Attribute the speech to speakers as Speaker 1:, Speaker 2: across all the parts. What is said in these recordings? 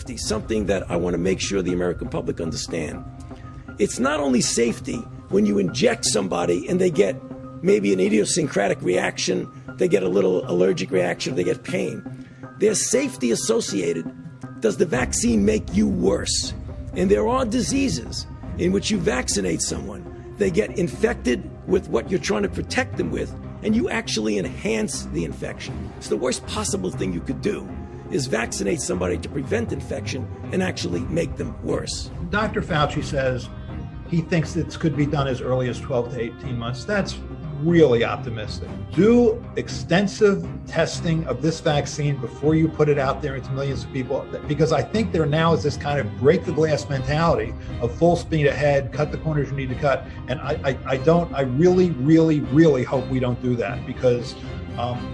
Speaker 1: safety, something that I want to make sure the American public understand. It's not only safety when you inject somebody and they get maybe an idiosyncratic reaction, they get a little allergic reaction, they get pain. There's safety associated. Does the vaccine make you worse? And there are diseases in which you vaccinate someone, they get infected with what you're trying to protect them with, and you actually enhance the infection. It's the worst possible thing you could do, is vaccinate somebody to prevent infection and actually make them worse.
Speaker 2: Dr. Fauci says he thinks this could be done as early as 12 to 18 months. That's really optimistic. Do extensive testing of this vaccine before you put it out there into millions of people, because I think there now is this kind of break the glass mentality of full speed ahead, cut the corners you need to cut. And I really, really, really hope we don't do that, because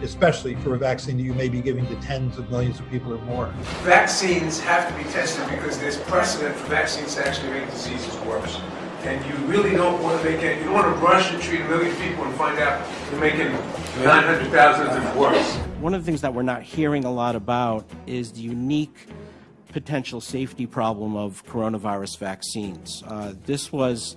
Speaker 2: especially for a vaccine that you may be giving to tens of millions of people or more.
Speaker 3: Vaccines have to be tested because there's precedent for vaccines to actually make diseases worse. And you really don't want to make it, you don't want to rush and treat 1 million people and find out you're making 900,000 of them worse.
Speaker 4: One of the things that we're not hearing a lot about is the unique potential safety problem of coronavirus vaccines. This was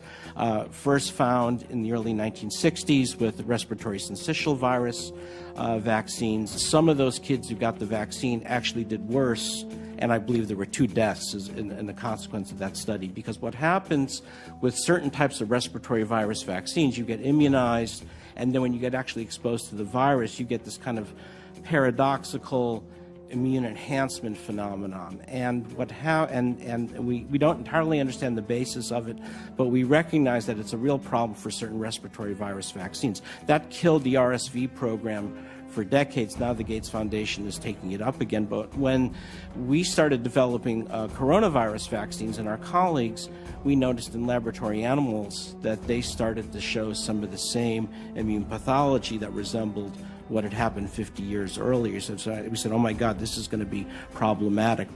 Speaker 4: first found in the early 1960s with the respiratory syncytial virus vaccines. Some of those kids who got the vaccine actually did worse, and I believe there were 2 deaths in the consequence of that study. Because what happens with certain types of respiratory virus vaccines, you get immunized, and then when you get actually exposed to the virus, you get this kind of paradoxical immune enhancement phenomenon. And we don't entirely understand the basis of it, but we recognize that it's a real problem for certain respiratory virus vaccines. That killed the RSV program for decades. Now the Gates Foundation is taking it up again. But when we started developing coronavirus vaccines and our colleagues, we noticed in laboratory animals that they started to show some of the same immune pathology that resembled what had happened 50 years earlier. So we said, oh my God, this is going to be problematic.